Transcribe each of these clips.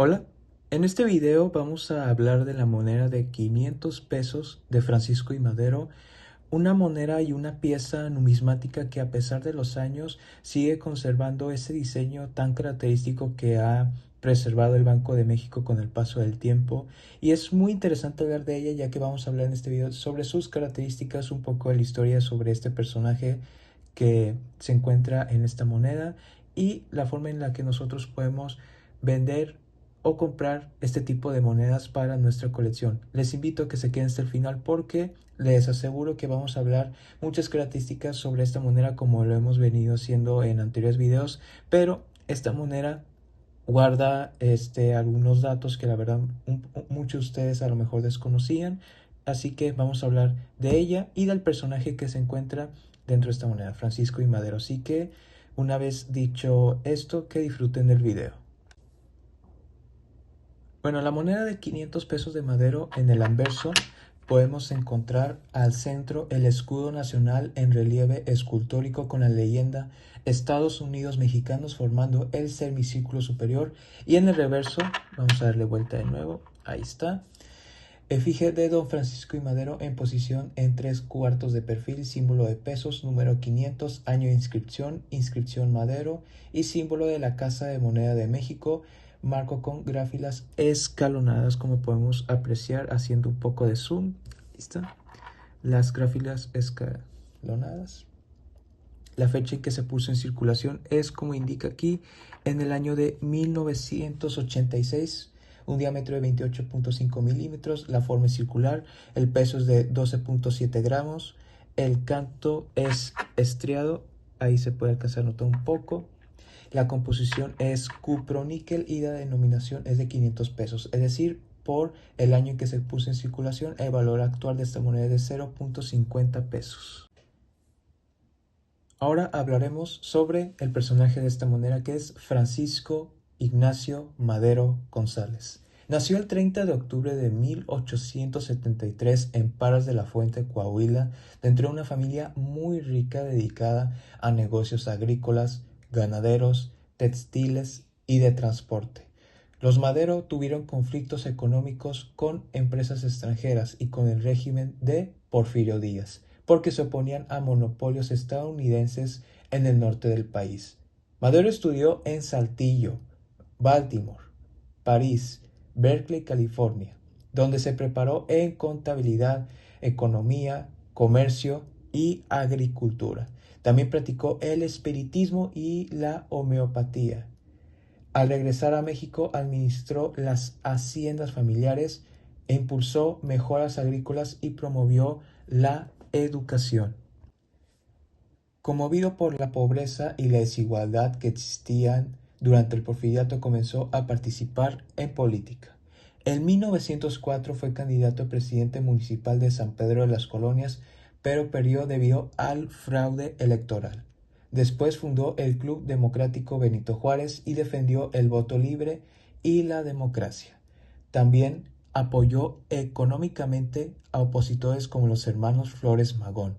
Hola, en este video vamos a hablar de la moneda de 500 pesos de Francisco I. Madero, una moneda y una pieza numismática que a pesar de los años sigue conservando ese diseño tan característico que ha preservado el Banco de México con el paso del tiempo. Y es muy interesante hablar de ella, ya que vamos a hablar en este video sobre sus características, un poco de la historia sobre este personaje que se encuentra en esta moneda y la forma en la que nosotros podemos vender o comprar este tipo de monedas para nuestra colección. Les invito a que se queden hasta el final porque les aseguro que vamos a hablar muchas características sobre esta moneda como lo hemos venido haciendo en anteriores videos, pero esta moneda guarda algunos datos que la verdad muchos de ustedes a lo mejor desconocían, así que vamos a hablar de ella y del personaje que se encuentra dentro de esta moneda, Francisco I. Madero. Así que una vez dicho esto, que disfruten del video. Bueno, la moneda de 500 pesos de Madero, en el anverso podemos encontrar al centro el escudo nacional en relieve escultórico con la leyenda Estados Unidos Mexicanos formando el semicírculo superior, y en el reverso, vamos a darle vuelta de nuevo, ahí está, efigie de don Francisco I. Madero en posición en 3/4 de perfil, símbolo de pesos, número 500, año de inscripción, inscripción Madero, y símbolo de la Casa de Moneda de México, marco con gráfilas escalonadas, como podemos apreciar haciendo un poco de zoom. Ahí está, las gráfilas escalonadas. La fecha en que se puso en circulación es, como indica aquí, en el año de 1986, un diámetro de 28.5 milímetros, la forma es circular, el peso es de 12.7 gramos, el canto es estriado, ahí se puede alcanzar a notar un poco. La composición es cuproníquel y la denominación es de 500 pesos, es decir, por el año en que se puso en circulación, el valor actual de esta moneda es de 0.50 pesos. Ahora hablaremos sobre el personaje de esta moneda, que es Francisco Ignacio Madero González. Nació el 30 de octubre de 1873 en Parras de la Fuente, Coahuila, dentro de una familia muy rica dedicada a negocios agrícolas, ganaderos, textiles y de transporte. Los Madero tuvieron conflictos económicos con empresas extranjeras y con el régimen de Porfirio Díaz, porque se oponían a monopolios estadounidenses en el norte del país. Madero estudió en Saltillo, Baltimore, París, Berkeley, California, donde se preparó en contabilidad, economía, comercio y agricultura. También practicó el espiritismo y la homeopatía. Al regresar a México, administró las haciendas familiares e impulsó mejoras agrícolas y promovió la educación. Conmovido por la pobreza y la desigualdad que existían durante el porfiriato, comenzó a participar en política. En 1904 fue candidato a presidente municipal de San Pedro de las Colonias, pero perdió debido al fraude electoral. Después fundó el Club Democrático Benito Juárez y defendió el voto libre y la democracia. También apoyó económicamente a opositores como los hermanos Flores Magón.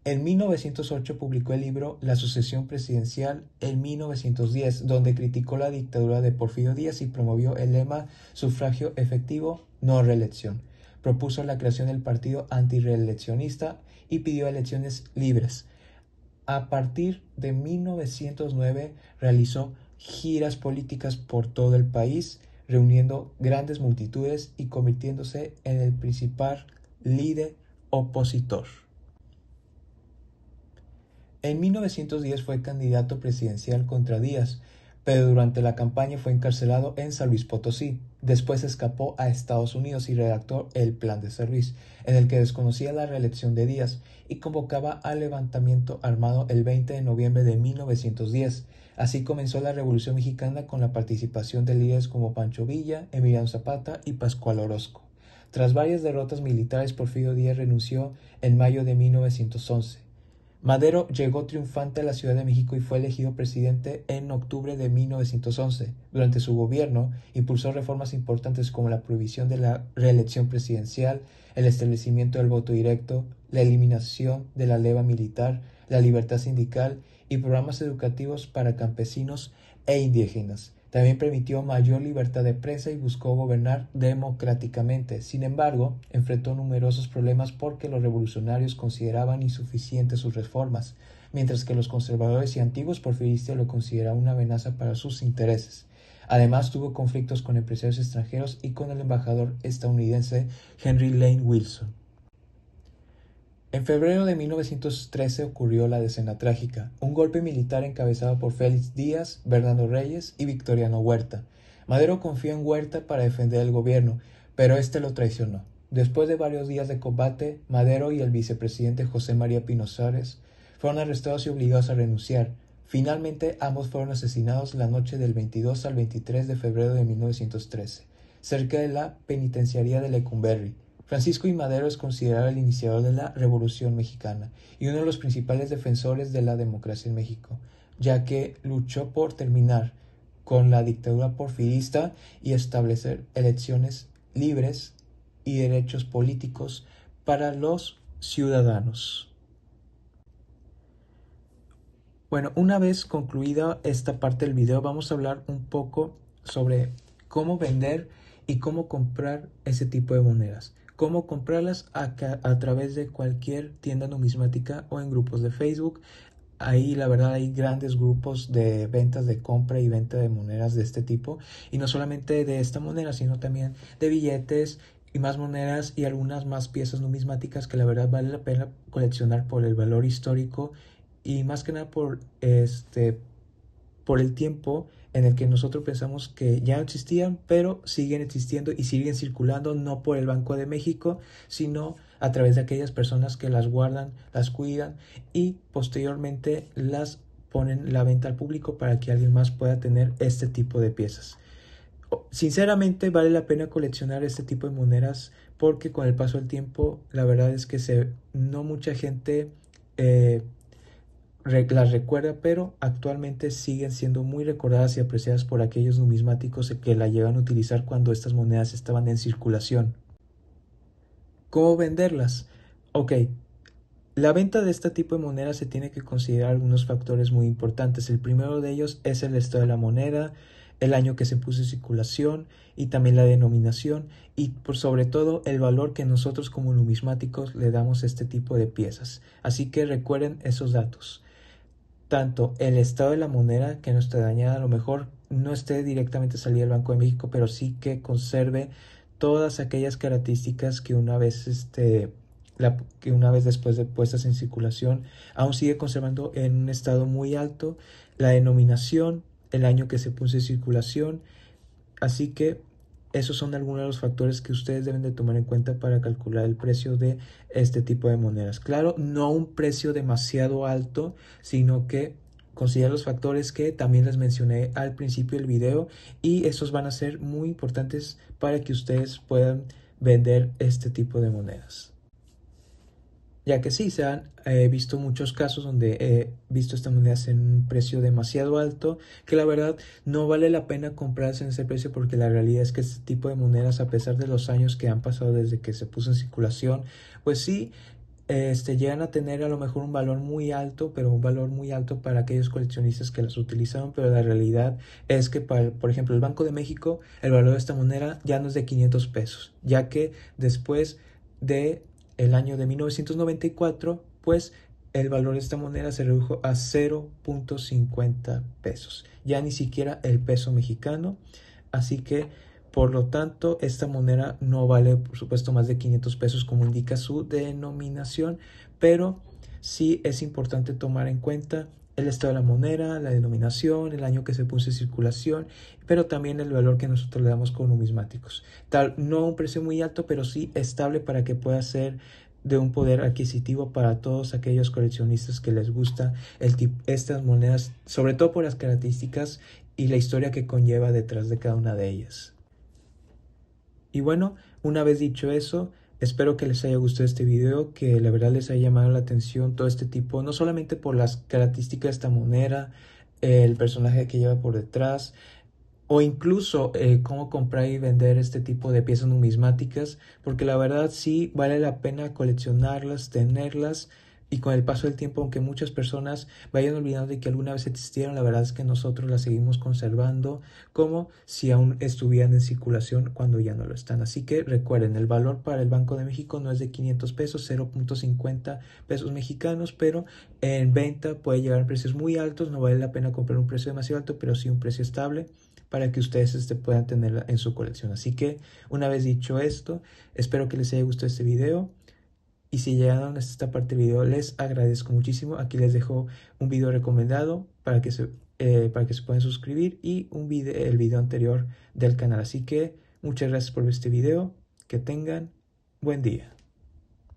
En 1908 publicó el libro La sucesión presidencial en 1910, donde criticó la dictadura de Porfirio Díaz y promovió el lema sufragio efectivo, no reelección. Propuso la creación del partido antireeleccionista y pidió elecciones libres. A partir de 1909 realizó giras políticas por todo el país, reuniendo grandes multitudes y convirtiéndose en el principal líder opositor. En 1910 fue candidato presidencial contra Díaz, pero durante la campaña fue encarcelado en San Luis Potosí. Después escapó a Estados Unidos y redactó el Plan de San Luis, en el que desconocía la reelección de Díaz y convocaba al levantamiento armado el 20 de noviembre de 1910. Así comenzó la Revolución Mexicana con la participación de líderes como Pancho Villa, Emiliano Zapata y Pascual Orozco. Tras varias derrotas militares, Porfirio Díaz renunció en mayo de 1911. Madero llegó triunfante a la Ciudad de México y fue elegido presidente en octubre de 1911. Durante su gobierno, impulsó reformas importantes como la prohibición de la reelección presidencial, el establecimiento del voto directo, la eliminación de la leva militar, la libertad sindical y programas educativos para campesinos e indígenas. También permitió mayor libertad de prensa y buscó gobernar democráticamente. Sin embargo, enfrentó numerosos problemas porque los revolucionarios consideraban insuficientes sus reformas, mientras que los conservadores y antiguos porfiristas lo consideraban una amenaza para sus intereses. Además, tuvo conflictos con empresarios extranjeros y con el embajador estadounidense Henry Lane Wilson. En febrero de 1913 ocurrió la decena trágica, un golpe militar encabezado por Félix Díaz, Bernardo Reyes y Victoriano Huerta. Madero confió en Huerta para defender el gobierno, pero este lo traicionó. Después de varios días de combate, Madero y el vicepresidente José María Pino Suárez fueron arrestados y obligados a renunciar. Finalmente, ambos fueron asesinados la noche del 22 al 23 de febrero de 1913, cerca de la penitenciaría de Lecumberri. Francisco I. Madero es considerado el iniciador de la Revolución Mexicana y uno de los principales defensores de la democracia en México, ya que luchó por terminar con la dictadura porfirista y establecer elecciones libres y derechos políticos para los ciudadanos. Bueno, una vez concluida esta parte del video, vamos a hablar un poco sobre cómo vender y cómo comprar ese tipo de monedas. Cómo comprarlas a través de cualquier tienda numismática o en grupos de Facebook. Ahí la verdad hay grandes grupos de ventas de compra y venta de monedas de este tipo. Y no solamente de esta moneda, sino también de billetes y más monedas y algunas más piezas numismáticas que la verdad vale la pena coleccionar por el valor histórico y más que nada por el tiempo en el que nosotros pensamos que ya no existían, pero siguen existiendo y siguen circulando, no por el Banco de México, sino a través de aquellas personas que las guardan, las cuidan y posteriormente las ponen la venta al público para que alguien más pueda tener este tipo de piezas. Sinceramente vale la pena coleccionar este tipo de monedas porque con el paso del tiempo la verdad es que no mucha gente las recuerda, pero actualmente siguen siendo muy recordadas y apreciadas por aquellos numismáticos que la llegan a utilizar cuando estas monedas estaban en circulación. ¿Cómo venderlas? Ok, la venta de este tipo de monedas se tiene que considerar algunos factores muy importantes. El primero de ellos es el estado de la moneda, el año que se puso en circulación y también la denominación y por sobre todo el valor que nosotros como numismáticos le damos a este tipo de piezas. Así que recuerden esos datos. Tanto el estado de la moneda que no esté dañada, a lo mejor no esté directamente salida del Banco de México, pero sí que conserve todas aquellas características que una vez después de puestas en circulación aún sigue conservando en un estado muy alto, la denominación, el año que se puso en circulación, así que esos son algunos de los factores que ustedes deben de tomar en cuenta para calcular el precio de este tipo de monedas. Claro, no un precio demasiado alto, sino que considera los factores que también les mencioné al principio del video y esos van a ser muy importantes para que ustedes puedan vender este tipo de monedas. Ya que sí, se han visto muchos casos donde he visto estas monedas en un precio demasiado alto, que la verdad no vale la pena comprarse en ese precio porque la realidad es que este tipo de monedas, a pesar de los años que han pasado desde que se puso en circulación, pues sí, llegan a tener a lo mejor un valor muy alto, pero un valor muy alto para aquellos coleccionistas que las utilizaron, pero la realidad es que, por ejemplo, el Banco de México, el valor de esta moneda ya no es de 500 pesos, ya que después de el año de 1994, pues el valor de esta moneda se redujo a 0.50 pesos, ya ni siquiera el peso mexicano, así que por lo tanto esta moneda no vale por supuesto más de 500 pesos como indica su denominación, pero sí es importante tomar en cuenta el estado de la moneda, la denominación, el año que se puso en circulación, pero también el valor que nosotros le damos como numismáticos. No un precio muy alto, pero sí estable para que pueda ser de un poder adquisitivo para todos aquellos coleccionistas que les gusta estas monedas, sobre todo por las características y la historia que conlleva detrás de cada una de ellas. Y bueno, una vez dicho eso, espero que les haya gustado este video, que la verdad les haya llamado la atención todo este tipo, no solamente por las características de esta moneda, el personaje que lleva por detrás, o incluso cómo comprar y vender este tipo de piezas numismáticas, porque la verdad sí vale la pena coleccionarlas, tenerlas y con el paso del tiempo, aunque muchas personas vayan olvidando de que alguna vez existieron, la verdad es que nosotros las seguimos conservando como si aún estuvieran en circulación cuando ya no lo están. Así que recuerden, el valor para el Banco de México no es de 500 pesos, 0.50 pesos mexicanos, pero en venta puede llegar a precios muy altos. No vale la pena comprar un precio demasiado alto, pero sí un precio estable para que ustedes puedan tenerla en su colección. Así que una vez dicho esto, espero que les haya gustado este video. Y si llegaron hasta esta parte del video, les agradezco muchísimo. Aquí les dejo un video recomendado para que se puedan suscribir y el video anterior del canal. Así que muchas gracias por ver este video. Que tengan buen día.